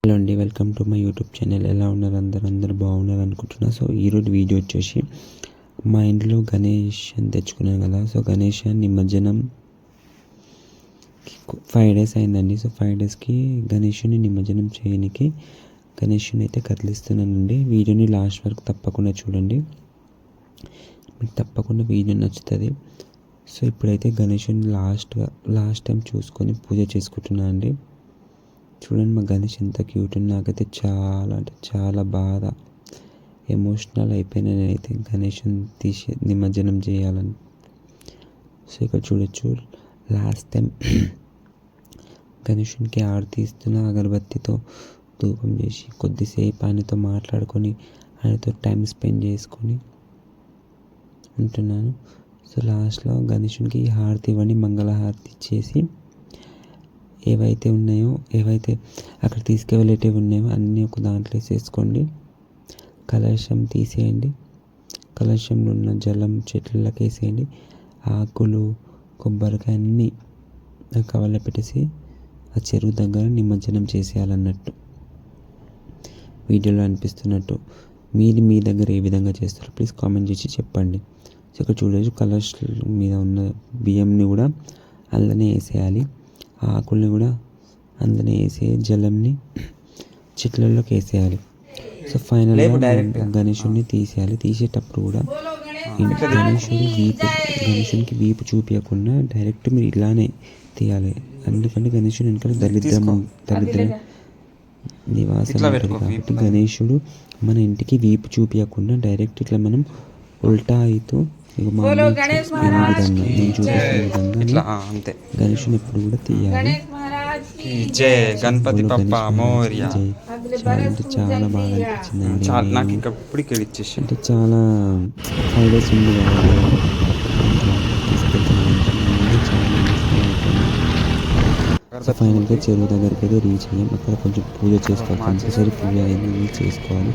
Hello అండి, welcome to my YouTube channel. ఎలా ఉన్నారు అందరూ బాగున్నారు అనుకుంటున్నా. సో ఈరోజు వీడియో వచ్చేసి మా ఇంట్లో గణేష్ అని తెచ్చుకున్నాను కదా. సో గణేష్ నిమజ్జనం 5 days అయిందండి. సో 5 daysకి గణేషుని నిమజ్జనం చేయడానికి గణేషుని అయితే కదిలిస్తున్నానండి. వీడియోని లాస్ట్ వరకు తప్పకుండా చూడండి, మీకు తప్పకుండా వీడియో నచ్చుతుంది. సో ఇప్పుడైతే గణేషుని లాస్ట్ టైం చూసుకొని పూజ చేసుకుంటున్నాను అండి. చూడండి మా గణేష్ ఎంత క్యూట్. నాకైతే చాలా అంటే చాలా బాధ, ఎమోషనల్ అయిపోయినా నేనైతే గణేష్ని తీసి నిమజ్జనం చేయాలని. సో ఇక్కడ చూడొచ్చు, లాస్ట్ టైం గణేషునికి ఆరతి ఇస్తున్న అగరబత్తితో ధూపం చేసి కొద్దిసేపు ఆయనతో మాట్లాడుకొని ఆయనతో టైం స్పెండ్ చేసుకొని ఉంటున్నాను. సో లాస్ట్లో గణేషునికి హారతి ఇవ్వండి, మంగళహారతి ఇచ్చేసి ఏవైతే అక్కడ తీసుకువెళ్ళేటివి ఉన్నాయో అన్నీ ఒక దాంట్లో వేసేసుకోండి. కలశం తీసేయండి, కలశంలో ఉన్న జలం చెట్లకి వేసేయండి. ఆకులు కొబ్బరికాయ అన్నీ కవర్లో పెట్టేసి ఆ చెరువు దగ్గర నిమజ్జనం చేసేయాలన్నట్టు, వీడియోలో అనిపిస్తున్నట్టు. మీ దగ్గర ఏ విధంగా చేస్తారో ప్లీజ్ కామెంట్ చేసి చెప్పండి. సో ఇక్కడ చూడవచ్చు, కలశ మీద ఉన్న బియ్యంని కూడా అందులోనే వేసేయాలి, ఆకుల్ని కూడా అందులో వేసి జలంని చెట్లలోకి వేసేయాలి. సో ఫైనల్గా గణేషుడిని తీసేయాలి. తీసేటప్పుడు కూడా గణేషునికి వీపు చూపించకుండా డైరెక్ట్ మీరు ఇలానే తీయాలి. ఎందుకంటే గణేషుడు వెనకాల దరిద్ర నివాసం ఉంటుంది కాబట్టి గణేషుడు మన ఇంటికి వీపు చూపించకుండా డైరెక్ట్ ఇట్లా మనం ఉల్టా అవుతూ నేను చూపిస్తున్న విధంగా గణేషుని ఎప్పుడు కూడా తీయాలి. గణపతి బప్ప మోరియా. చాలా బాగా అనిపించింది నాకు ఇంకా ఇప్పటికి ఇచ్చేసి అంటే చాలా 5 days ఉంది కదా, సో ఫైనల్గా చెరువు దగ్గరికి అయితే రీచ్ అయ్యాం. అక్కడ కొంచెం పూజ చేసుకోవాలి, కంపల్సరీ పూజ అనేది చేసుకోవాలి.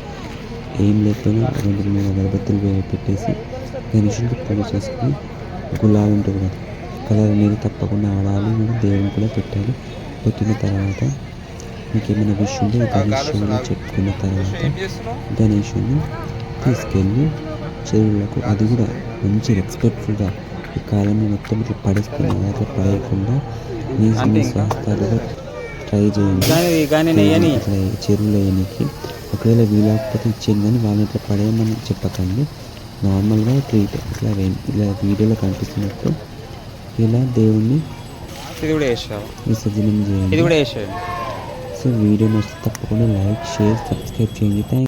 ఏం లేకపోయినా 2-3 అగరబత్తులు పెట్టేసి గణేషుడికి పూజ చేసుకుని గులాల్ ఉంటుంది కదా, కలర్ అనేది తప్పకుండా ఆడాలి. మనం దేవుని కూడా పెట్టాలి. పెట్టిన తర్వాత మీకు ఏమైనా విషయం ఉంటే గణేషుని చెప్పుకున్న తర్వాత గణేషుని తీసుకెళ్ళి చెరువులకు, అది కూడా మంచి రెస్పెక్ట్ఫుల్గా, ఈ కాలంలో మొత్తం ఇట్లా పడేసుకుని అట్లా పడేయకుండా మీ స్వాస్థాలుగా ట్రై చేయండి. ఇట్లా చెరువులో వేయడానికి ఒకవేళ వీలకపోతే ఇచ్చేయండి, కానీ వాళ్ళని ఇట్లా పడేయమని చెప్పకండి. నార్మల్గా ట్రీట్ ఇట్లా వీడియోలో కనిపిస్తున్నట్టు ఇలా దేవుణ్ణి విసర్జనం చేయండి. సో వీడియో నచ్చితే తప్పకుండా లైక్, షేర్, సబ్స్క్రైబ్ చేయండి. థ్యాంక్